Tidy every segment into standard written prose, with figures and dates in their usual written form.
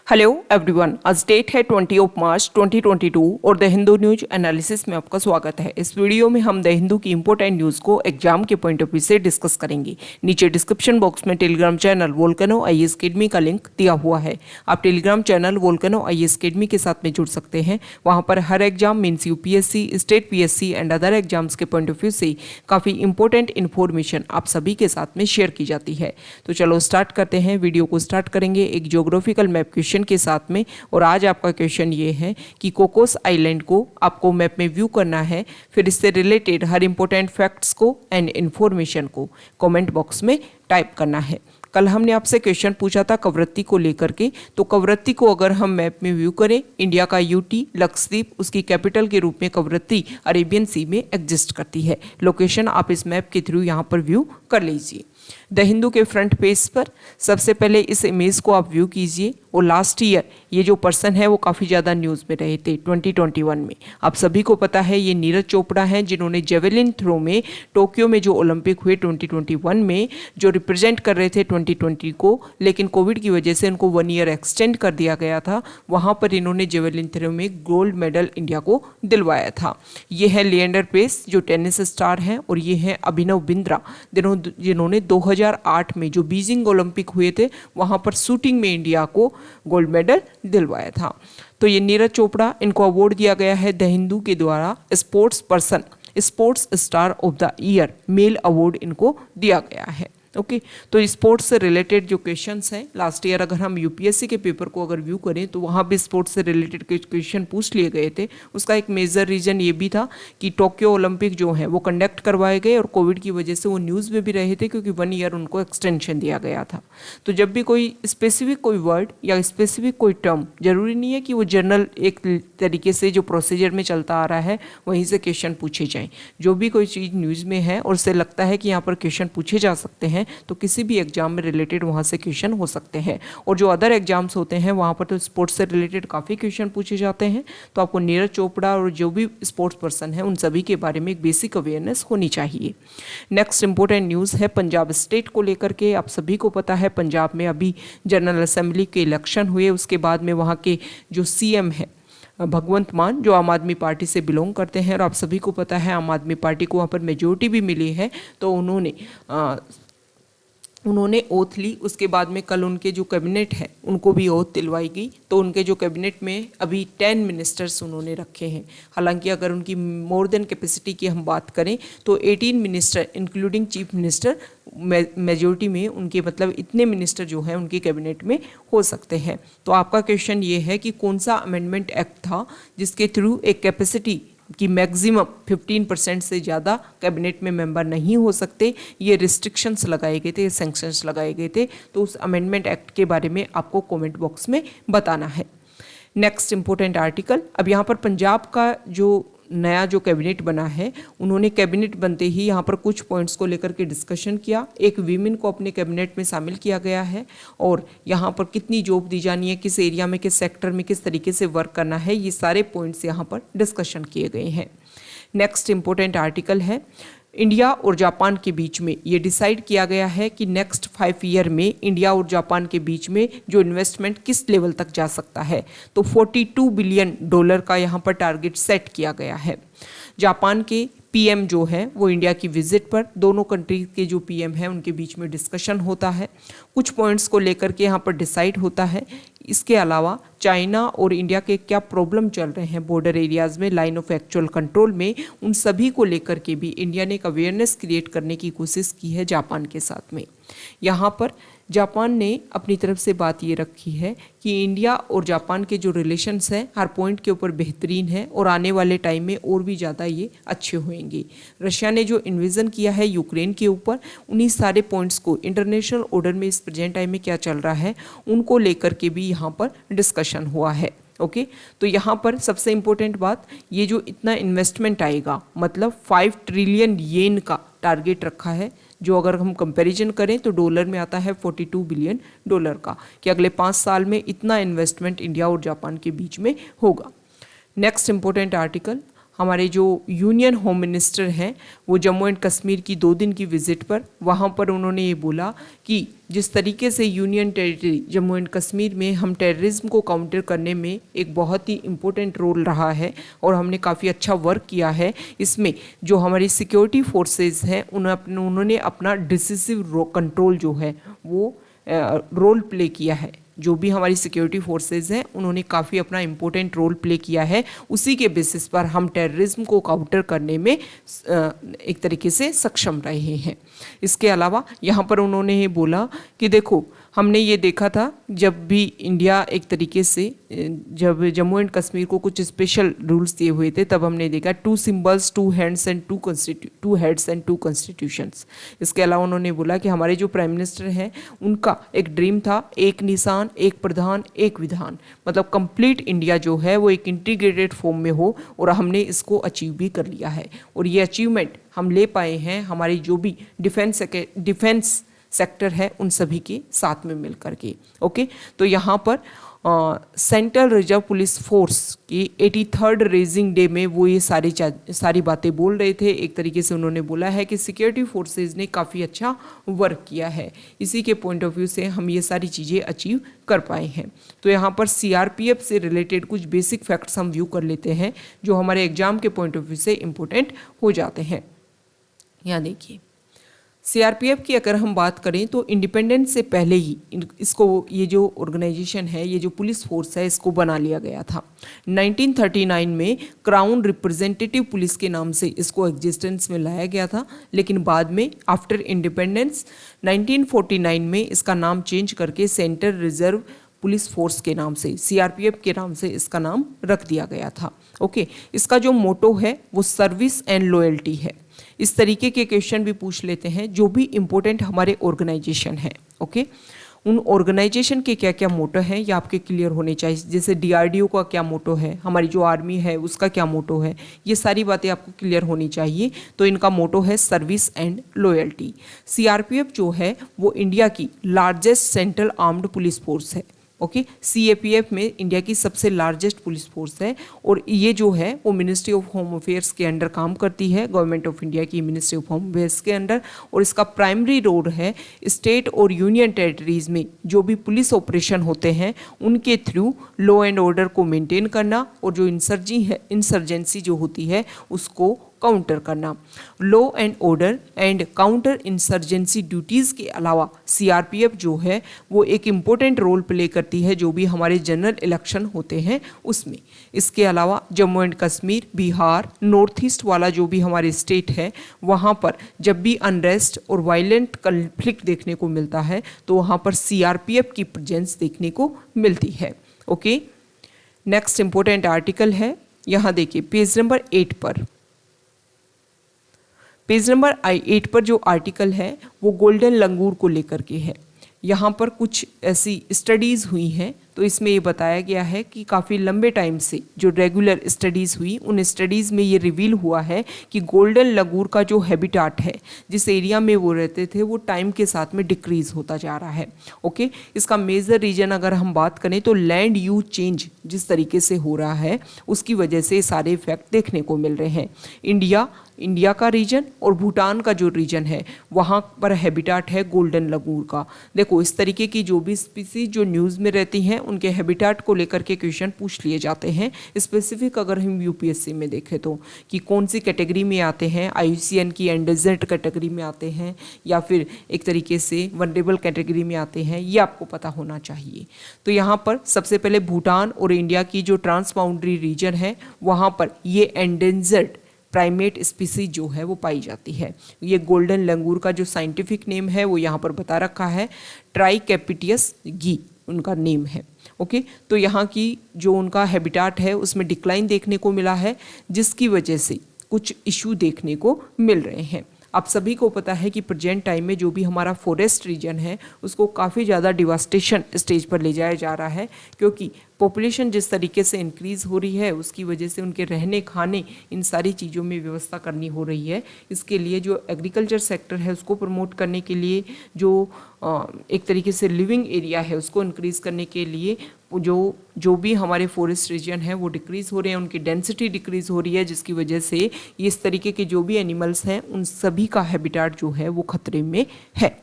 Hello everyone, आज date है 20 मार्च 2022 और द हिंदू न्यूज एनालिसिस में आपका स्वागत है। इस वीडियो में हम द हिंदू की इंपॉर्टेंट न्यूज़ को एग्जाम के पॉइंट ऑफ व्यू से डिस्कस करेंगे। नीचे डिस्क्रिप्शन बॉक्स में telegram channel volcano IAS academy का लिंक दिया हुआ है। आप telegram channel volcano IAS academy के साथ में जुड़ सकते हैं। वहाँ पर हर exam means UPSC, state PSC and other exams के पॉइंट ऑफ व्यू से काफ़ी इंपॉर्टेंट इन्फॉर्मेशन आप सभी के साथ में शेयर की जाती है। तो चलो स्टार्ट करते हैं। वीडियो को स्टार्ट करेंगे एक ज्योग्राफिकल मैप क्वेश्चन के साथ में। और आज आपका क्वेश्चन ये है कि कोकोस आइलैंड को आपको मैप में व्यू करना है, फिर इससे रिलेटेड हर इंपॉर्टेंट फैक्ट्स को एंड इंफॉर्मेशन को कमेंट बॉक्स में टाइप करना है। कल हमने आपसे क्वेश्चन पूछा था कवरत्ती को लेकर के, तो कवरत्ती को अगर हम मैप में व्यू करें, इंडिया का यूटी लक्षद्वीप उसकी कैपिटल के रूप में कवरत्ती अरेबियन सी में एग्जिस्ट करती है। लोकेशन आप इस मैप के थ्रू यहाँ पर व्यू कर लीजिए। द हिंदू के फ्रंट पेज पर सबसे पहले इस इमेज को आप व्यू कीजिए। और लास्ट ईयर ये जो पर्सन है वो काफ़ी ज़्यादा न्यूज़ में रहे थे 2021 में। आप सभी को पता है ये नीरज चोपड़ा हैं, जिन्होंने जेवेलिन थ्रो में टोक्यो में जो ओलंपिक हुए 2021 में, जो रिप्रेजेंट कर रहे थे 2020 को, लेकिन कोविड की वजह से उनको 1 ईयर एक्सटेंड कर दिया गया था। वहाँ पर इन्होंने जेवेलिन थ्रो में गोल्ड मेडल इंडिया को दिलवाया था। ये है लिएंडर पेस जो टेनिस स्टार हैं, और ये हैं अभिनव बिंद्रा जिन्होंने 2008 में जो बीजिंग ओलंपिक हुए थे वहाँ पर शूटिंग में इंडिया को गोल्ड मेडल दिलवाया था। तो ये नीरज चोपड़ा, इनको अवार्ड दिया गया है द हिंदू के द्वारा sports person, sports star of the year male award इनको दिया गया है। ओके, तो स्पोर्ट्स से रिलेटेड जो क्वेश्चंस हैं, लास्ट ईयर अगर हम यूपीएससी के पेपर को अगर व्यू करें तो वहाँ भी स्पोर्ट्स से रिलेटेड क्वेश्चन पूछ लिए गए थे। उसका एक मेजर रीजन ये भी था कि टोक्यो ओलंपिक जो है वो कंडक्ट करवाए गए और कोविड की वजह से वो न्यूज़ में भी रहे थे, क्योंकि 1 ईयर उनको एक्सटेंशन दिया गया था। तो जब भी कोई स्पेसिफिक कोई वर्ड या स्पेसिफिक कोई टर्म, जरूरी नहीं है कि वो जनरल एक तरीके से जो प्रोसीजर में चलता आ रहा है वहीं से क्वेश्चन पूछे जाएँ। जो भी कोई चीज़ न्यूज़ में है और उससे लगता है कि यहाँ पर क्वेश्चन पूछे जा सकते हैं, तो किसी भी एग्जाम में रिलेटेड वहाँ से क्वेश्चन हो सकते हैं। और जो अदर एग्जाम्स होते हैं वहाँ पर तो स्पोर्ट्स से रिलेटेड काफ़ी क्वेश्चन पूछे जाते हैं। तो आपको नीरज चोपड़ा और जो भी स्पोर्ट्स पर्सन है उन सभी के बारे में एक बेसिक अवेयरनेस होनी चाहिए। नेक्स्ट इंपॉर्टेंट न्यूज़ है पंजाब स्टेट को लेकर के। आप सभी को पता है पंजाब में अभी जनरल असेंबली के इलेक्शन हुए, उसके बाद में वहाँ के जो सीएम है भगवंत मान, जो आम आदमी पार्टी से बिलोंग करते हैं, और आप सभी को पता है आम आदमी पार्टी को वहाँ पर मेजोरिटी भी मिली है। तो उन्होंने ओथ ली। उसके बाद में कल उनके जो कैबिनेट है उनको भी ओथ दिलवाई गई। तो उनके जो कैबिनेट में अभी 10 मिनिस्टर्स उन्होंने रखे हैं। हालांकि अगर उनकी मोर देन कैपेसिटी की हम बात करें तो 18 minister including chief minister majority में उनके, मतलब इतने मिनिस्टर जो हैं उनकी कैबिनेट में हो सकते हैं। तो आपका क्वेश्चन ये है कि कौन सा अमेंडमेंट एक्ट था जिसके थ्रू एक कैपेसिटी कि मैक्सिमम 15% से ज़्यादा कैबिनेट में मेंबर नहीं हो सकते, ये रिस्ट्रिक्शंस लगाए गए थे, सैंक्शंस लगाए गए थे। तो उस अमेंडमेंट एक्ट के बारे में आपको कमेंट बॉक्स में बताना है। नेक्स्ट इंपॉर्टेंट आर्टिकल, अब यहाँ पर पंजाब का जो नया जो कैबिनेट बना है, उन्होंने कैबिनेट बनते ही यहाँ पर कुछ पॉइंट्स को लेकर के डिस्कशन किया। एक वीमेन को अपने कैबिनेट में शामिल किया गया है, और यहाँ पर कितनी जॉब दी जानी है, किस एरिया में, किस सेक्टर में किस तरीके से वर्क करना है, ये सारे पॉइंट्स यहाँ पर डिस्कशन किए गए हैं। नेक्स्ट इंपॉर्टेंट आर्टिकल है, इंडिया और जापान के बीच में ये डिसाइड किया गया है कि नेक्स्ट 5 ईयर में इंडिया और जापान के बीच में जो इन्वेस्टमेंट किस लेवल तक जा सकता है। तो $42 बिलियन का यहाँ पर टारगेट सेट किया गया है। जापान के पीएम जो है वो इंडिया की विजिट पर, दोनों कंट्री के जो पीएम हैं उनके बीच में डिस्कशन होता है, कुछ पॉइंट्स को लेकर के यहाँ पर डिसाइड होता है। इसके अलावा चाइना और इंडिया के क्या प्रॉब्लम चल रहे हैं बॉर्डर एरियाज़ में, लाइन ऑफ एक्चुअल कंट्रोल में, उन सभी को लेकर के भी इंडिया ने एक अवेयरनेस क्रिएट करने की कोशिश की है जापान के साथ में। यहाँ पर जापान ने अपनी तरफ से बात ये रखी है कि इंडिया और जापान के जो रिलेशंस हैं हर पॉइंट के ऊपर बेहतरीन है, और आने वाले टाइम में और भी ज़्यादा ये अच्छे होंगे। रशिया ने जो इन्वेजन किया है यूक्रेन के ऊपर, उन्हीं सारे पॉइंट्स को इंटरनेशनल ऑर्डर में इस प्रेजेंट टाइम में क्या चल रहा है उनको लेकर के भी यहाँ पर डिस्कशन हुआ है। ओके, तो यहाँ पर सबसे इम्पोर्टेंट बात, ये जो इतना इन्वेस्टमेंट आएगा, मतलब 5 ट्रिलियन येन का टारगेट रखा है, जो अगर हम कंपैरिजन करें तो डॉलर में आता है $42 बिलियन का, कि अगले 5 साल में इतना इन्वेस्टमेंट इंडिया और जापान के बीच में होगा। नेक्स्ट इंपॉर्टेंट आर्टिकल, हमारे जो यूनियन होम मिनिस्टर हैं वो जम्मू एंड कश्मीर की 2 दिन की विजिट पर, वहाँ पर उन्होंने ये बोला कि जिस तरीके से union territory Jammu and Kashmir में हम टेररिज्म को काउंटर करने में एक बहुत ही इम्पोर्टेंट रोल रहा है और हमने काफ़ी अच्छा वर्क किया है, इसमें जो हमारी सिक्योरिटी फोर्सेस हैं उन्होंने अपना डिसिसिव कंट्रोल जो है वो रोल प्ले किया है। जो भी हमारी सिक्योरिटी फोर्सेस हैं उन्होंने काफ़ी अपना इम्पोर्टेंट रोल प्ले किया है, उसी के बेसिस पर हम टेररिज्म को काउंटर करने में एक तरीके से सक्षम रहे हैं। इसके अलावा यहाँ पर उन्होंने ये बोला कि देखो हमने ये देखा था जब भी इंडिया एक तरीके से जब जम्मू एंड कश्मीर को कुछ स्पेशल रूल्स दिए हुए थे तब हमने देखा 2 symbols 2 hands and 2 heads and 2 constitutions. इसके अलावा उन्होंने बोला कि हमारे जो प्राइम मिनिस्टर हैं उनका एक ड्रीम था, एक निशान, एक प्रधान, एक विधान, मतलब कंप्लीट इंडिया जो है वो एक इंटीग्रेटेड फॉर्म में हो, और हमने इसको अचीव भी कर लिया है। और ये अचीवमेंट हम ले पाए हैं हमारी जो भी डिफेंस सेक्टर है उन सभी के साथ में मिल करके। ओके, तो यहाँ पर सेंट्रल रिजर्व पुलिस फोर्स की 83rd रेजिंग डे में वो ये सारी बातें बोल रहे थे। एक तरीके से उन्होंने बोला है कि सिक्योरिटी फोर्सेज ने काफ़ी अच्छा वर्क किया है, इसी के पॉइंट ऑफ व्यू से हम ये सारी चीज़ें अचीव कर पाए हैं। तो यहाँ पर सीआरपीएफ से रिलेटेड कुछ बेसिक फैक्ट्स हम व्यू कर लेते हैं जो हमारे एग्जाम के पॉइंट ऑफ व्यू से इम्पोर्टेंट हो जाते हैं। यहाँ देखिए, सीआरपीएफ की अगर हम बात करें तो इंडिपेंडेंस से पहले ही इसको, ये जो ऑर्गेनाइजेशन है, ये जो पुलिस फोर्स है, इसको बना लिया गया था। 1939 में क्राउन रिप्रेजेंटेटिव पुलिस के नाम से इसको एग्जिस्टेंस में लाया गया था, लेकिन बाद में आफ्टर इंडिपेंडेंस 1949 में इसका नाम चेंज करके सेंट्रल रिजर्व पुलिस फोर्स के नाम से, सीआरपीएफ के नाम से इसका नाम रख दिया गया था। ओके, इसका जो मोटो है वो सर्विस एंड लॉयल्टी है। इस तरीके के क्वेश्चन भी पूछ लेते हैं जो भी इम्पोर्टेंट हमारे ऑर्गेनाइजेशन है। ओके, उन ऑर्गेनाइजेशन के क्या क्या मोटो हैं ये आपके क्लियर होने चाहिए। जैसे डीआरडीओ का क्या मोटो है, हमारी जो आर्मी है उसका क्या मोटो है, ये सारी बातें आपको क्लियर होनी चाहिए। तो इनका मोटो है सर्विस एंड लॉयल्टी। सीआरपीएफ जो है वो इंडिया की largest central armed police force है। ओके, सीएपीएफ में इंडिया की सबसे लार्जेस्ट पुलिस फोर्स है, और ये जो है वो मिनिस्ट्री ऑफ होम अफेयर्स के अंडर काम करती है, गवर्नमेंट ऑफ इंडिया की मिनिस्ट्री ऑफ होम अफेयर्स के अंडर। और इसका प्राइमरी रोल है स्टेट और यूनियन टेरिटरीज में जो भी पुलिस ऑपरेशन होते हैं उनके थ्रू लॉ एंड ऑर्डर को मेंटेन करना, और जो इंसर्जेंसी जो होती है उसको काउंटर करना। Law and order and counter insurgency duties के अलावा सीआरपीएफ जो है वो एक इम्पोर्टेंट रोल प्ले करती है जो भी हमारे जनरल इलेक्शन होते हैं उसमें। इसके अलावा Jammu and Kashmir, Bihar, north east वाला जो भी हमारे स्टेट है वहाँ पर जब भी अनरेस्ट और वायलेंट कन्फ्लिक्ट देखने को मिलता है तो वहाँ पर सीआरपीएफ की प्रेजेंस देखने को मिलती है। ओके, नेक्स्ट इम्पोर्टेंट आर्टिकल है, यहाँ देखिए पेज नंबर 8 पर। पेज नंबर 8 पर जो आर्टिकल है वो गोल्डन लंगूर को लेकर के है। यहाँ पर कुछ ऐसी स्टडीज़ हुई हैं तो इसमें ये बताया गया है कि काफ़ी लंबे टाइम से जो रेगुलर स्टडीज़ हुई उन स्टडीज़ में ये रिवील हुआ है कि गोल्डन लंगूर का जो हैबिटाट है, जिस एरिया में वो रहते थे, वो टाइम के साथ में डिक्रीज़ होता जा रहा है। ओके, इसका मेजर रीजन अगर हम बात करें तो लैंड यूज चेंज जिस तरीके से हो रहा है उसकी वजह से सारे इफेक्ट देखने को मिल रहे हैं। इंडिया का रीजन और भूटान का जो रीजन है वहाँ पर हैबिटाट है गोल्डन लंगूर का। देखो, इस तरीके की जो भी स्पीसीज जो न्यूज़ में रहती हैं उनके हैबिटाट को लेकर के क्वेश्चन पूछ लिए जाते हैं। स्पेसिफिक अगर हम यूपीएससी में देखें तो कि कौन सी कैटेगरी में आते हैं, IUCN की एंडेंजर्ड कैटेगरी में आते हैं या फिर एक तरीके से वनरेबल कैटेगरी में आते हैं, ये आपको पता होना चाहिए। तो यहाँ पर सबसे पहले भूटान और इंडिया की जो ट्रांस बाउंड्री रीजन है वहाँ पर ये एंडेंजर्ड प्राइमेट स्पीसीज जो है वो पाई जाती है। ये गोल्डन लंगूर का जो साइंटिफिक नेम है वो यहाँ पर बता रखा है, ट्राइकेपिटियस गी उनका नेम है। ओके, तो यहाँ की जो उनका हैबिटाट है उसमें डिक्लाइन देखने को मिला है जिसकी वजह से कुछ इशू देखने को मिल रहे हैं। आप सभी को पता है कि प्रेजेंट टाइम में जो भी हमारा फॉरेस्ट रीजन है उसको काफ़ी ज़्यादा डिवास्टेशन स्टेज पर ले जाया जा रहा है, क्योंकि पॉपुलेशन जिस तरीके से इंक्रीज़ हो रही है उसकी वजह से उनके रहने खाने इन सारी चीज़ों में व्यवस्था करनी हो रही है। इसके लिए जो एग्रीकल्चर सेक्टर है उसको प्रमोट करने के लिए, जो एक तरीके से लिविंग एरिया है उसको इंक्रीज़ करने के लिए जो भी हमारे फॉरेस्ट रीजन है वो डिक्रीज़ हो रहे हैं, उनकी डेंसिटी डिक्रीज़ हो रही है, जिसकी वजह से इस तरीके के जो भी एनिमल्स हैं उन सभी का हैबिटाट जो है वो खतरे में है।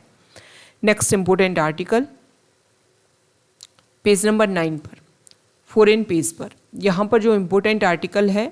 Next important article page number 9 पर, फॉरेन पेज पर, यहाँ पर जो इम्पोर्टेंट आर्टिकल है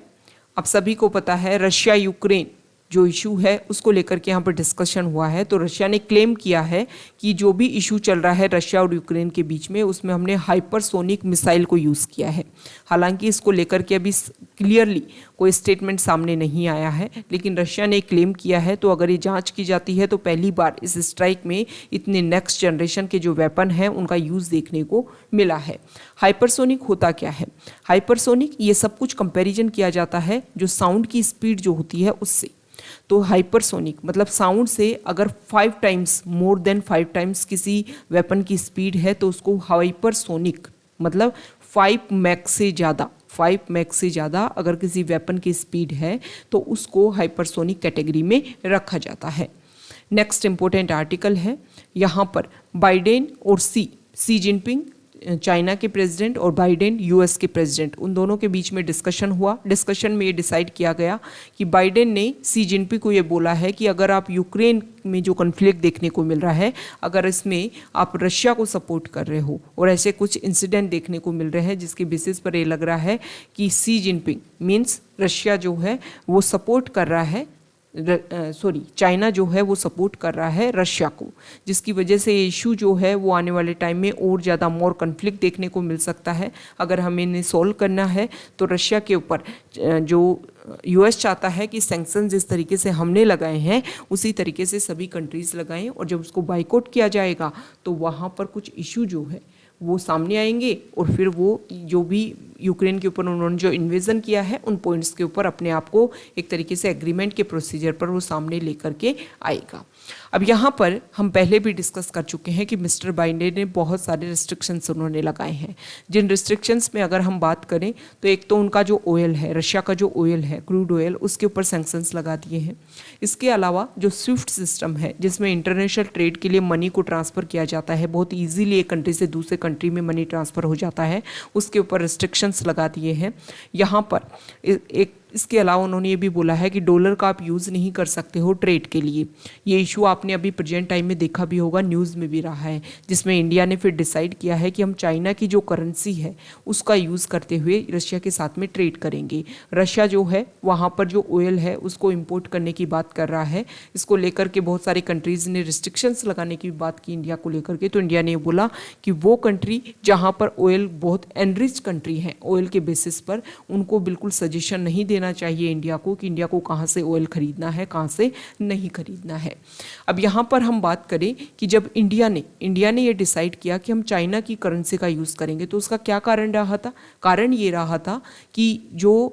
आप सभी को पता है, रशिया यूक्रेन जो इशू है उसको लेकर के यहाँ पर डिस्कशन हुआ है। तो रशिया ने क्लेम किया है कि जो भी इशू चल रहा है रशिया और यूक्रेन के बीच में उसमें हमने हाइपरसोनिक मिसाइल को यूज़ किया है। हालांकि इसको लेकर के अभी क्लियरली कोई स्टेटमेंट सामने नहीं आया है, लेकिन रशिया ने क्लेम किया है। तो अगर ये जांच की जाती है तो पहली बार इस स्ट्राइक में इतने नेक्स्ट जनरेशन के जो वेपन हैं उनका यूज़ देखने को मिला है। हाइपरसोनिक होता क्या है? हाइपरसोनिक ये सब कुछ कंपैरिजन किया जाता है जो साउंड की स्पीड जो होती है उससे। तो हाइपरसोनिक मतलब साउंड से अगर 5 टाइम्स, मोर देन 5 टाइम्स किसी वेपन की स्पीड है तो उसको हाइपरसोनिक मतलब 5 मैक से ज़्यादा, 5 मैक से ज़्यादा अगर किसी वेपन की स्पीड है तो उसको हाइपरसोनिक कैटेगरी में रखा जाता है। नेक्स्ट इंपॉर्टेंट आर्टिकल है यहाँ पर, बाइडेन और सी जिनपिंग चाइना के प्रेसिडेंट और बाइडेन यूएस के प्रेसिडेंट, उन दोनों के बीच में डिस्कशन हुआ। डिस्कशन में ये डिसाइड किया गया कि बाइडेन ने सी जिनपिंग को ये बोला है कि अगर आप यूक्रेन में जो कन्फ्लिक्ट देखने को मिल रहा है, अगर इसमें आप रशिया को सपोर्ट कर रहे हो और ऐसे कुछ इंसिडेंट देखने को मिल रहे हैं जिसके बेसिस पर ये लग रहा है कि सी जिनपिंग मीन्स रशिया जो है वो सपोर्ट कर रहा है, चाइना जो है वो सपोर्ट कर रहा है रशिया को, जिसकी वजह से ये इशू जो है वो आने वाले टाइम में और ज़्यादा मोर कन्फ्लिक्ट देखने को मिल सकता है। अगर हमें इन्हें सॉल्व करना है तो रशिया के ऊपर जो यूएस चाहता है कि सैंक्शन जिस तरीके से हमने लगाए हैं उसी तरीके से सभी कंट्रीज़ लगाएं, और जब उसको बाइकआउट किया जाएगा तो वहाँ पर कुछ इशू जो है वो सामने आएंगे और फिर वो जो भी यूक्रेन के ऊपर उन्होंने जो इन्वेजन किया है उन पॉइंट्स के ऊपर अपने आप को एक तरीके से एग्रीमेंट के प्रोसीजर पर वो सामने लेकर के आएगा। अब यहाँ पर हम पहले भी डिस्कस कर चुके हैं कि मिस्टर बाइडेन ने बहुत सारे रिस्ट्रिक्शंस उन्होंने लगाए हैं। जिन रिस्ट्रिक्शंस में अगर हम बात करें तो एक तो उनका जो ऑयल है, रशिया का जो ऑयल है क्रूड ऑयल, उसके ऊपर सैंक्शंस लगा दिए हैं। इसके अलावा जो स्विफ्ट सिस्टम है जिसमें इंटरनेशनल ट्रेड के लिए मनी को ट्रांसफ़र किया जाता है, बहुत ईजीली एक कंट्री से दूसरे कंट्री में मनी ट्रांसफ़र हो जाता है, उसके ऊपर रिस्ट्रिक्शंस लगा दिए हैं। यहाँ पर इसके अलावा उन्होंने ये भी बोला है कि डॉलर का आप यूज़ नहीं कर सकते हो ट्रेड के लिए। ये इशू आपने अभी प्रेजेंट टाइम में देखा भी होगा, न्यूज़ में भी रहा है, जिसमें इंडिया ने फिर डिसाइड किया है कि हम चाइना की जो करेंसी है उसका यूज़ करते हुए रशिया के साथ में ट्रेड करेंगे। रशिया जो है वहाँ पर जो ऑयल है उसको इम्पोर्ट करने की बात कर रहा है। इसको लेकर के बहुत सारे कंट्रीज़ ने रिस्ट्रिक्शंस लगाने की बात की इंडिया को लेकर के। तो इंडिया ने बोला कि वो कंट्री जहाँ पर ऑयल बहुत एनरिच कंट्री है ऑयल के बेसिस पर, उनको बिल्कुल सजेशन नहीं देना चाहिए इंडिया को कि इंडिया को कहाँ से ऑयल खरीदना है, कहाँ से नहीं खरीदना है। अब यहाँ पर हम बात करें कि जब इंडिया ने ये डिसाइड किया कि हम चाइना की करेंसी का यूज़ करेंगे तो उसका क्या कारण रहा था? कारण ये रहा था कि जो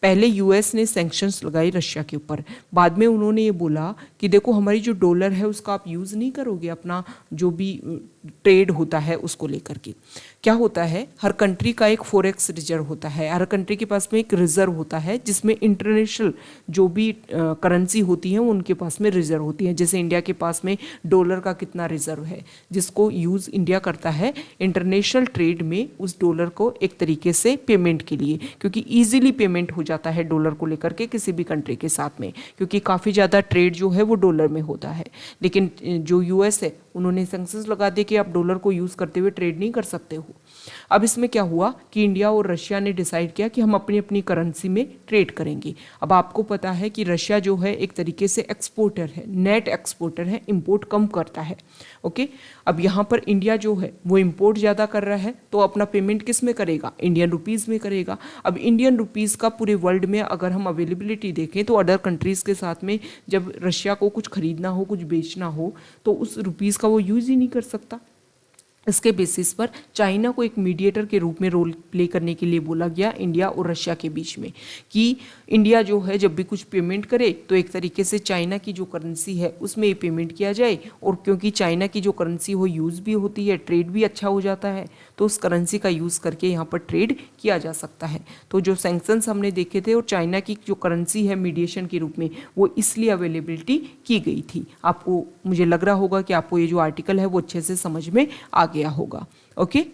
पहले यूएस ने सैंक्शंस लगाई रशिया के ऊपर, बाद में उन्होंने ये बोला कि देखो हमारी जो डॉलर है उसका आप यूज़ नहीं करोगे अपना जो भी ट्रेड होता है उसको लेकर के। क्या होता है, हर कंट्री का एक फॉरेक्स रिजर्व होता है, हर कंट्री के पास में एक रिजर्व होता है जिसमें इंटरनेशनल जो भी करेंसी होती है उनके पास में रिजर्व होती है। जैसे इंडिया के पास में डॉलर का कितना रिजर्व है जिसको यूज़ इंडिया करता है इंटरनेशनल ट्रेड में उस डॉलर को एक तरीके से पेमेंट के लिए, क्योंकि ईजिली पेमेंट हो जाता है डॉलर को लेकर के किसी भी कंट्री के साथ में, क्योंकि काफ़ी ज़्यादा ट्रेड जो है वो डॉलर में होता है। लेकिन जो यूएस है उन्होंने सैंक्शंस लगा दिए कि आप डॉलर को यूज़ करते हुए ट्रेड नहीं कर सकते हो। अब इसमें क्या हुआ कि इंडिया और रशिया ने डिसाइड किया कि हम अपनी अपनी करेंसी में ट्रेड करेंगे। अब आपको पता है कि रशिया जो है एक तरीके से एक्सपोर्टर है, नेट एक्सपोर्टर है, इंपोर्ट कम करता है। ओके, अब यहाँ पर इंडिया जो है वो इंपोर्ट ज़्यादा कर रहा है तो अपना पेमेंट किस में करेगा? इंडियन रुपीज़ में करेगा। अब इंडियन रुपीज़ का पूरे वर्ल्ड में अगर हम अवेलेबिलिटी देखें तो अदर कंट्रीज़ के साथ में जब रशिया को कुछ खरीदना हो, कुछ बेचना हो तो उस रुपीज़ का वो यूज़ ही नहीं कर सकता। इसके बेसिस पर चाइना को एक मीडिएटर के रूप में रोल प्ले करने के लिए बोला गया इंडिया और रशिया के बीच में, कि इंडिया जो है जब भी कुछ पेमेंट करे तो एक तरीके से चाइना की जो करेंसी है उसमें ये पेमेंट किया जाए, और क्योंकि चाइना की जो करेंसी वो यूज़ भी होती है, ट्रेड भी अच्छा हो जाता है, तो उस करेंसी का यूज़ करके यहाँ पर ट्रेड किया जा सकता है। तो जो सैंक्शंस हमने देखे थे और चाइना की जो करेंसी है मीडिएशन के रूप में, वो इसलिए अवेलेबिलिटी की गई थी। आपको, मुझे लग रहा होगा कि आपको ये जो आर्टिकल है वो अच्छे से समझ में आ गया होगा। ओके,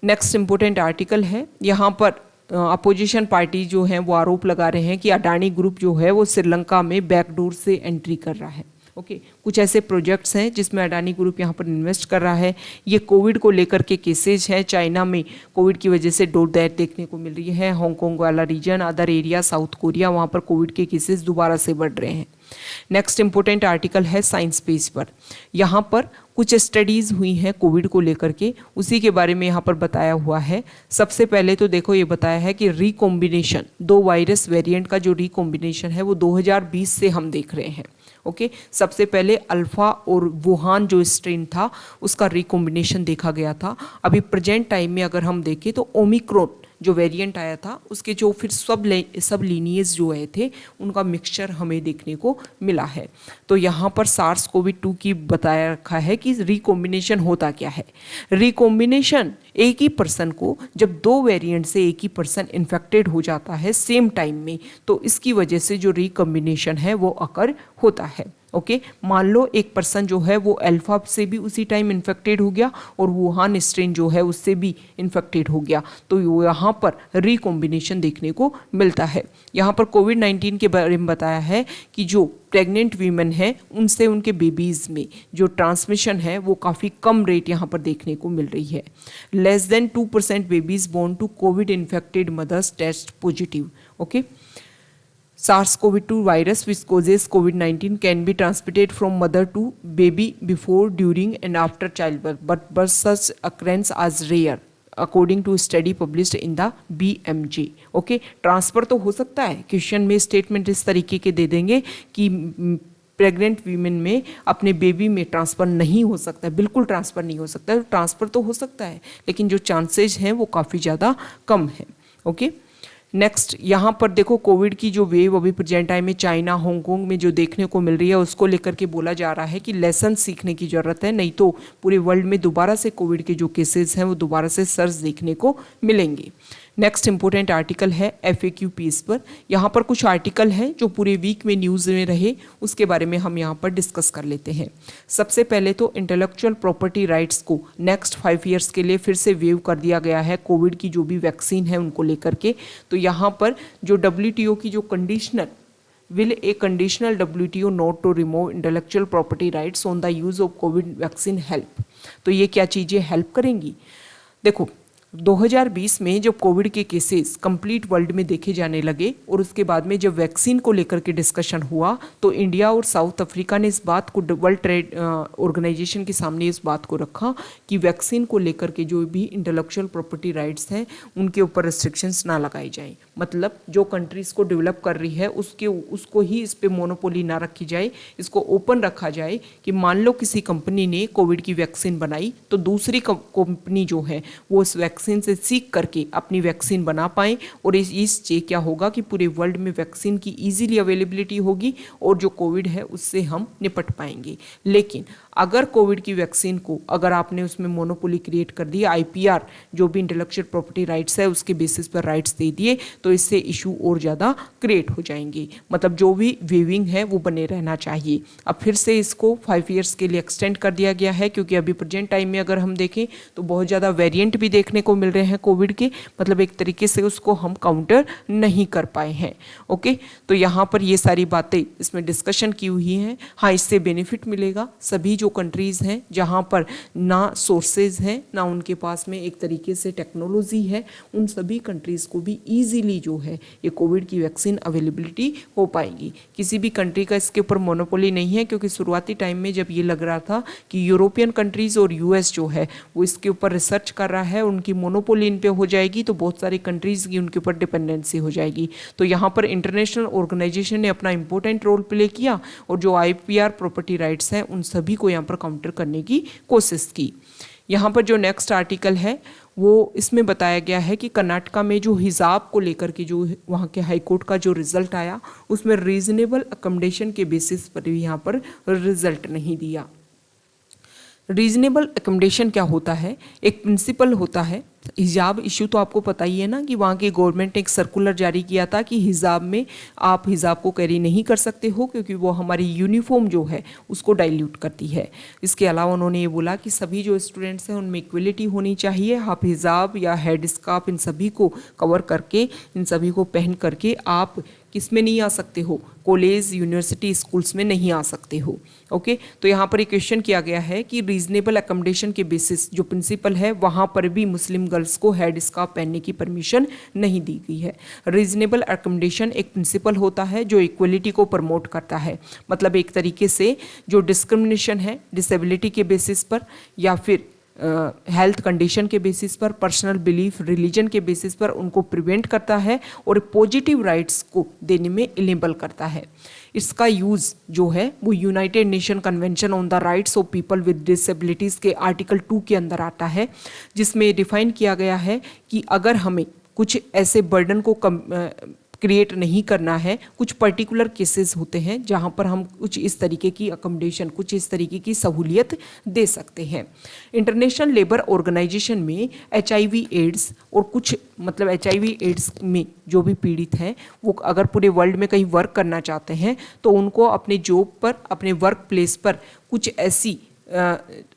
नेक्स्ट इंपॉर्टेंट आर्टिकल है, यहाँ पर अपोजिशन पार्टी जो है वो आरोप लगा रहे हैं कि अडानी ग्रुप जो है वो श्रीलंका में बैकडोर से एंट्री कर रहा है। ओके, कुछ ऐसे प्रोजेक्ट्स हैं जिसमें अडानी ग्रुप यहाँ पर इन्वेस्ट कर रहा है। ये कोविड को लेकर के केसेज हैं, चाइना में कोविड की वजह से डोर डेथ देखने को मिल रही है, हांगकांग वाला region, other area, South Korea, वहाँ पर कोविड के केसेस दोबारा से बढ़ रहे हैं। नेक्स्ट इंपॉर्टेंट आर्टिकल है साइंस पेज पर, यहाँ पर कुछ स्टडीज़ हुई हैं कोविड को लेकर के, उसी के बारे में यहाँ पर बताया हुआ है। सबसे पहले तो देखो ये बताया है कि रिकॉम्बिनेशन, दो वायरस वेरिएंट का जो रिकॉम्बिनेशन है वो 2020 से हम देख रहे हैं। ओके, सबसे पहले अल्फा और वुहान जो स्ट्रेन था उसका रिकॉम्बिनेशन देखा गया था। अभी प्रेजेंट टाइम में अगर हम देखें तो ओमिक्रॉन जो वेरिएंट आया था उसके जो फिर सब लीनिएज जो आए थे उनका मिक्सचर हमें देखने को मिला है। तो यहाँ पर सार्स कोविड 2 की बताया रखा है कि रिकॉम्बिनेशन होता क्या है। रिकॉम्बिनेशन एक ही पर्सन को जब दो वेरिएंट से एक ही पर्सन इन्फेक्टेड हो जाता है सेम टाइम में, तो इसकी वजह से जो रिकॉम्बिनेशन है वो अकर होता है। ओके, मान लो एक पर्सन जो है वो अल्फा से भी उसी टाइम इन्फेक्टेड हो गया और वुहान स्ट्रेन जो है उससे भी इन्फेक्टेड हो गया, तो यहाँ पर रिकॉम्बिनेशन देखने को मिलता है। यहाँ पर कोविड-19 के बारे में बताया है कि जो प्रेग्नेंट वीमेन है उनसे उनके बेबीज़ में जो ट्रांसमिशन है वो काफ़ी कम रेट यहाँ पर देखने को मिल रही है। Less than 2% babies born to covid infected mothers test positive. Okay, SARS-CoV-2 virus which causes COVID-19 can be transmitted from mother to baby before, during and after childbirth, but such occurrence is rare according to study published in the BMJ. Okay, transfer तो हो सकता है, question में statement इस तरीके के दे देंगे कि प्रेग्नेंट वीमेन में अपने बेबी में ट्रांसफ़र नहीं हो सकता है, बिल्कुल ट्रांसफ़र नहीं हो सकता है। ट्रांसफ़र तो हो सकता है लेकिन जो चांसेज हैं वो काफ़ी ज़्यादा कम है। ओके, नेक्स्ट यहाँ पर देखो कोविड की जो वेव अभी प्रेजेंट टाइम में चाइना, हांगकांग में जो देखने को मिल रही है उसको लेकर के बोला जा रहा है कि लेसन सीखने की ज़रूरत है, नहीं तो पूरे वर्ल्ड में दोबारा से कोविड के जो केसेस हैं वो दोबारा से सर्ज देखने को मिलेंगे। नेक्स्ट इंपॉर्टेंट आर्टिकल है FAQ पेज पर। यहाँ पर कुछ आर्टिकल हैं जो पूरे वीक में न्यूज़ में रहे, उसके बारे में हम यहाँ पर डिस्कस कर लेते हैं। सबसे पहले तो इंटेलेक्चुअल प्रॉपर्टी राइट्स को नेक्स्ट 5 ईयर्स के लिए फिर से वेव कर दिया गया है कोविड की जो भी वैक्सीन है उनको लेकर के। तो यहाँ पर जो WTO की जो conditional will a conditional WTO not to remove intellectual property rights on the use of COVID vaccine help? तो ये क्या चीज़ें हेल्प करेंगी? देखो 2020 में जब कोविड के केसेस कंप्लीट वर्ल्ड में देखे जाने लगे और उसके बाद में जब वैक्सीन को लेकर के डिस्कशन हुआ तो इंडिया और साउथ अफ्रीका ने इस बात को वर्ल्ड ट्रेड ऑर्गेनाइजेशन के सामने इस बात को रखा कि वैक्सीन को लेकर के जो भी इंटेलेक्चुअल प्रॉपर्टी राइट्स हैं उनके ऊपर रिस्ट्रिक्शंस ना लगाई जाएं। मतलब जो कंट्रीज़ को डेवलप कर रही है उसको ही इस पर मोनोपोली ना रखी जाए, इसको ओपन रखा जाए कि मान लो किसी कंपनी ने कोविड की वैक्सीन बनाई तो दूसरी कंपनी जो है वो उस वैक्सीन से सीख करके अपनी वैक्सीन बना पाएँ और इससे क्या होगा कि पूरे वर्ल्ड में वैक्सीन की ईजीली अवेलेबिलिटी होगी और जो कोविड है उससे हम निपट पाएंगे। लेकिन अगर कोविड की वैक्सीन को अगर आपने उसमें मोनोपोली क्रिएट कर दिया, IPR जो भी इंटेलेक्चुअल प्रॉपर्टी राइट्स है उसके बेसिस पर राइट्स दे दिए तो इससे इशू और ज़्यादा क्रिएट हो जाएंगे। मतलब जो भी वेविंग है वो बने रहना चाहिए। अब फिर से इसको 5 ईयर्स के लिए एक्सटेंड कर दिया गया है क्योंकि अभी प्रेजेंट टाइम में अगर हम देखें तो बहुत ज़्यादा वेरिएंट भी देखने को मिल रहे हैं कोविड के, मतलब एक तरीके से उसको हम काउंटर नहीं कर पाए हैं। ओके, तो यहाँ पर ये सारी बातें इसमें डिस्कशन की हुई हैं। हाँ, इससे बेनिफिट मिलेगा सभी जो कंट्रीज़ हैं जहाँ पर ना सोर्सेज हैं ना उनके पास में एक तरीके से टेक्नोलॉजी है, उन सभी कंट्रीज़ को भी ईजीली जो है ये कोविड की वैक्सीन अवेलेबिलिटी हो पाएगी। किसी भी कंट्री का इसके ऊपर मोनोपोली नहीं है क्योंकि शुरुआती टाइम में जब ये लग रहा था कि यूरोपियन कंट्रीज़ और US जो है वो इसके ऊपर रिसर्च कर रहा है, उनकी मोनोपोली इन पे हो जाएगी तो बहुत सारी कंट्रीज़ की उनके ऊपर डिपेंडेंसी हो जाएगी। तो यहाँ पर इंटरनेशनल ऑर्गेनाइजेशन ने अपना इंपॉर्टेंट रोल प्ले किया और जो IPR प्रॉपर्टी राइट्स हैं उन सभी को यहाँ पर काउंटर करने की कोशिश की। यहाँ पर जो नेक्स्ट आर्टिकल है वो इसमें बताया गया है कि कर्नाटका में जो हिजाब को लेकर के जो वहाँ के हाई कोर्ट का जो रिजल्ट आया उसमें रीजनेबल अकोमोडेशन के बेसिस पर भी यहाँ पर रिजल्ट नहीं दिया। रीजनेबल अकोमोडेशन क्या होता है? एक प्रिंसिपल होता है। हिजाब इशू तो आपको पता ही है ना कि वहाँ की गवर्नमेंट ने एक सर्कुलर जारी किया था कि हिजाब में आप हिजाब को कैरी नहीं कर सकते हो क्योंकि वो हमारी यूनिफॉर्म जो है उसको डाइल्यूट करती है। इसके अलावा उन्होंने ये बोला कि सभी जो स्टूडेंट्स हैं उनमें इक्वलिटी होनी चाहिए। आप हिजाब या हेड स्कार्फ इन सभी को कवर करके, इन सभी को पहन करके आप किस में नहीं आ सकते हो? कॉलेज, यूनिवर्सिटी, स्कूल्स में नहीं आ सकते हो। ओके, तो यहाँ पर एक क्वेश्चन किया गया है कि रीजनेबल अकोमोडेशन के बेसिस जो प्रिंसिपल है वहाँ पर भी मुस्लिम गर्ल्स को हेड स्कार्फ पहनने की परमिशन नहीं दी गई है। रीजनेबल अकोमोडेशन एक प्रिंसिपल होता है जो इक्वलिटी को प्रमोट करता है। मतलब एक तरीके से जो डिस्क्रिमिनेशन है डिसेबिलिटी के बेसिस पर या फिर हेल्थ कंडीशन के बेसिस पर, पर्सनल बिलीफ, रिलीजन के बेसिस पर उनको प्रिवेंट करता है और पॉजिटिव राइट्स को देने में इनेबल करता है। इसका यूज़ जो है वो United nation convention on the rights of people with disabilities के आर्टिकल 2 के अंदर आता है, जिसमें डिफाइन किया गया है कि अगर हमें कुछ ऐसे बर्डन को क्रिएट नहीं करना है, कुछ पर्टिकुलर केसेस होते हैं जहां पर हम कुछ इस तरीके की अकोमोडेशन, कुछ इस तरीके की सहूलियत दे सकते हैं। इंटरनेशनल लेबर ऑर्गेनाइजेशन में HIV एड्स और कुछ मतलब HIV एड्स में जो भी पीड़ित हैं वो अगर पूरे वर्ल्ड में कहीं वर्क करना चाहते हैं तो उनको अपने जॉब पर, अपने वर्क प्लेस पर कुछ ऐसी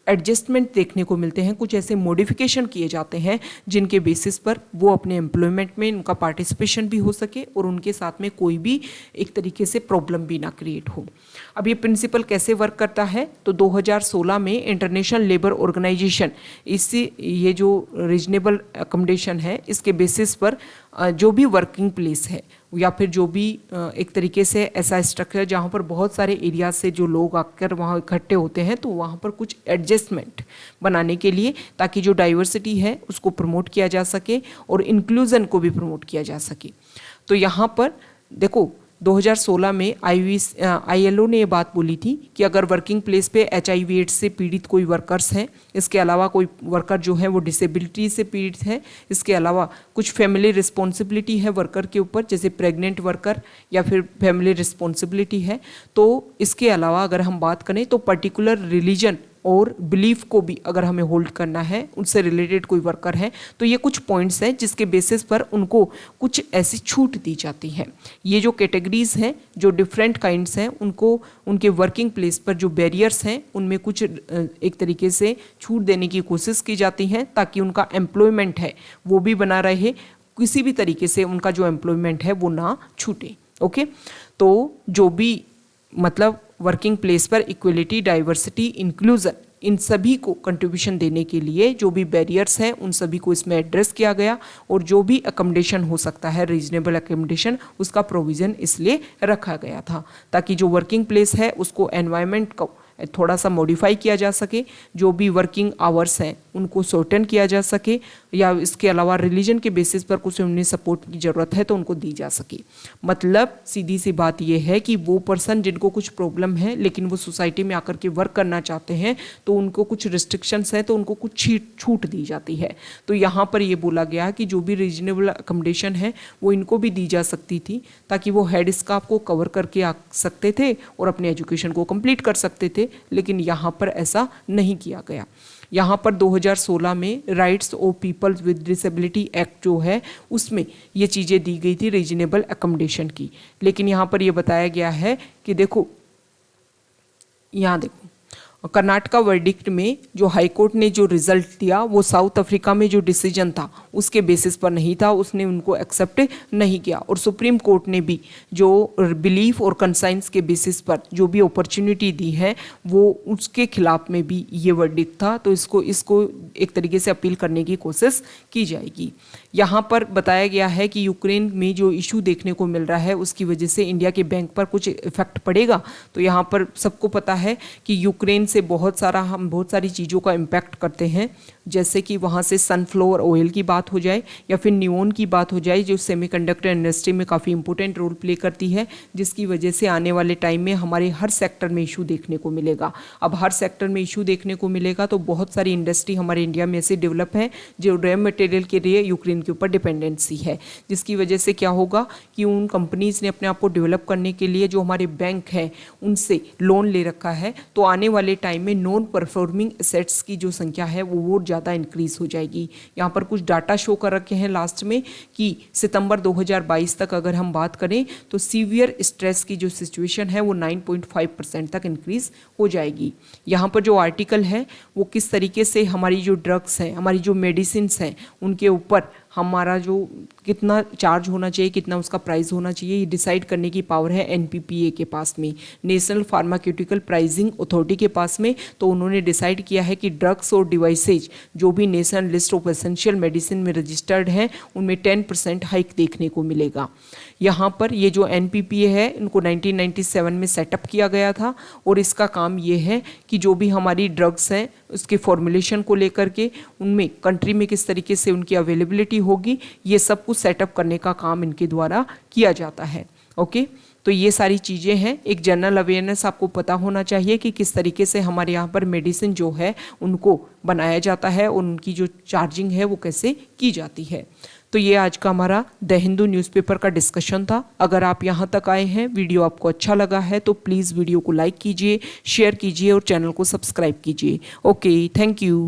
एडजस्टमेंट देखने को मिलते हैं, कुछ ऐसे मॉडिफिकेशन किए जाते हैं जिनके बेसिस पर वो अपने एम्प्लॉयमेंट में उनका पार्टिसिपेशन भी हो सके और उनके साथ में कोई भी एक तरीके से प्रॉब्लम भी ना क्रिएट हो। अब ये प्रिंसिपल कैसे वर्क करता है? तो 2016 में इंटरनेशनल लेबर ऑर्गेनाइजेशन ये जो रीजनेबल अकोमोडेशन है इसके बेसिस पर जो भी वर्किंग प्लेस है या फिर जो भी एक तरीके से ऐसा स्ट्रक्चर जहाँ पर बहुत सारे एरिया से जो लोग आकर वहाँ इकट्ठे होते हैं तो वहाँ पर कुछ एडजस्टमेंट बनाने के लिए, ताकि जो डाइवर्सिटी है उसको प्रमोट किया जा सके और इंक्लूजन को भी प्रमोट किया जा सके। तो यहाँ पर देखो 2016 में ILO ने ये बात बोली थी कि अगर वर्किंग प्लेस पे HIV एड्स से पीड़ित कोई वर्कर्स हैं, इसके अलावा कोई वर्कर जो है वो डिसेबिलिटी से पीड़ित है, इसके अलावा कुछ फैमिली रिस्पॉन्सिबिलिटी है वर्कर के ऊपर, जैसे प्रेग्नेंट वर्कर या फिर फैमिली रिस्पॉन्सिबिलिटी है, तो इसके अलावा अगर हम बात करें तो पर्टिकुलर रिलीजन और बिलीफ को भी अगर हमें होल्ड करना है, उनसे रिलेटेड कोई वर्कर है, तो ये कुछ पॉइंट्स हैं जिसके बेसिस पर उनको कुछ ऐसी छूट दी जाती है। ये जो कैटेगरीज हैं, जो डिफरेंट काइंड्स हैं, उनको उनके वर्किंग प्लेस पर जो बैरियर्स हैं उनमें कुछ एक तरीके से छूट देने की कोशिश की जाती है ताकि उनका एम्प्लॉयमेंट है वो भी बना रहे, किसी भी तरीके से उनका जो एम्प्लॉयमेंट है वो ना छूटे। ओके, तो जो भी मतलब वर्किंग प्लेस पर इक्वलिटी, डाइवर्सिटी, इंक्लूजन, इन सभी को कंट्रीब्यूशन देने के लिए जो भी बैरियर्स हैं उन सभी को इसमें एड्रेस किया गया और जो भी अकोमोडेशन हो सकता है रीजनेबल अकोमोडेशन उसका प्रोविज़न इसलिए रखा गया था ताकि जो वर्किंग प्लेस है उसको एनवायरनमेंट को थोड़ा सा मॉडिफाई किया जा सके, जो भी वर्किंग आवर्स हैं उनको शॉर्टन किया जा सके, या इसके अलावा रिलीजन के बेसिस पर कुछ उन्हें सपोर्ट की ज़रूरत है तो उनको दी जा सके। मतलब सीधी सी बात यह है कि वो पर्सन जिनको कुछ प्रॉब्लम है लेकिन वो सोसाइटी में आकर के वर्क करना चाहते हैं तो उनको कुछ रिस्ट्रिक्शंस है तो उनको कुछ छूट दी जाती है। तो यहाँ पर ये बोला गया कि जो भी रीजनेबल अकोमोडेशन है वो इनको भी दी जा सकती थी ताकि वो हेड स्कार्फ को कवर करके आ सकते थे और अपने एजुकेशन को कंप्लीट कर सकते थे, लेकिन यहाँ पर ऐसा नहीं किया गया। यहाँ पर 2016 में rights of peoples with disability act जो है उसमें ये चीज़ें दी गई थी रीजनेबल अकोमोडेशन की, लेकिन यहाँ पर ये बताया गया है कि देखो यहाँ देखो कर्नाटका वर्डिक्ट में जो हाई कोर्ट ने जो रिजल्ट दिया वो साउथ अफ्रीका में जो डिसीजन था उसके बेसिस पर नहीं था, उसने उनको एक्सेप्ट नहीं किया। और सुप्रीम कोर्ट ने भी जो बिलीफ और कंसाइंस के बेसिस पर जो भी अपॉर्चुनिटी दी है वो उसके खिलाफ में भी ये वर्डिक्ट था, तो इसको एक तरीके से अपील करने की कोशिश की जाएगी। यहाँ पर बताया गया है कि यूक्रेन में जो इशू देखने को मिल रहा है उसकी वजह से इंडिया के बैंक पर कुछ इफेक्ट पड़ेगा। तो यहाँ पर सबको पता है कि यूक्रेन से हम बहुत सारी चीज़ों का इम्पैक्ट करते हैं, जैसे कि वहाँ से सनफ्लावर ऑयल की बात हो जाए या फिर नियोन की बात हो जाए, जो सेमीकंडक्टर इंडस्ट्री में काफ़ी इंपॉर्टेंट रोल प्ले करती है, जिसकी वजह से आने वाले टाइम में हमारे हर सेक्टर में इशू देखने को मिलेगा। अब हर सेक्टर में इशू देखने को मिलेगा तो बहुत सारी इंडस्ट्री हमारे इंडिया में ऐसे डेवलप है जो रॉ मटेरियल के लिए यूक्रेन के ऊपर डिपेंडेंसी है, जिसकी वजह से क्या होगा कि उन कंपनीज ने अपने आप को डेवलप करने के लिए जो हमारे बैंक हैं उनसे लोन ले रखा है, तो आने वाले टाइम में नॉन परफॉर्मिंग एसेट्स की जो संख्या है वो ज़्यादा इंक्रीज हो जाएगी। यहाँ पर कुछ डाटा शो कर रखे हैं लास्ट में कि सितंबर 2022 तक अगर हम बात करें तो सीवियर स्ट्रेस की जो सिचुएशन है वो 9.5% तक इंक्रीज हो जाएगी। यहाँ पर जो आर्टिकल है वो किस तरीके से हमारी जो ड्रग्स हैं, हमारी जो मेडिसिन हैं, उनके ऊपर हमारा जो कितना चार्ज होना चाहिए, कितना उसका प्राइस होना चाहिए, ये डिसाइड करने की पावर है एनपीपीए के पास में, नेशनल फार्मास्यूटिकल प्राइसिंग अथॉरिटी के पास में। तो उन्होंने डिसाइड किया है कि ड्रग्स और डिवाइसेज जो भी national list of essential medicine में रजिस्टर्ड हैं उनमें 10% हाइक देखने को मिलेगा। यहाँ पर ये जो एनपीपीए है इनको 1997 में सेटअप किया गया था और इसका काम ये है कि जो भी हमारी ड्रग्स हैं उसके फॉर्मुलेशन को लेकर के उनमें कंट्री में किस तरीके से उनकी अवेलेबिलिटी होगी, ये सब कुछ सेटअप करने का काम इनके द्वारा किया जाता है। ओके, तो ये सारी चीज़ें हैं। एक जनरल अवेयरनेस आपको पता होना चाहिए कि किस तरीके से हमारे यहाँ पर मेडिसिन जो है उनको बनाया जाता है और उनकी जो चार्जिंग है वो कैसे की जाती है। तो ये आज का हमारा द हिंदू न्यूज़पेपर का डिस्कशन था। अगर आप यहाँ तक आए हैं, वीडियो आपको अच्छा लगा है तो प्लीज़ वीडियो को लाइक कीजिए, शेयर कीजिए और चैनल को सब्सक्राइब कीजिए। Okay, thank you.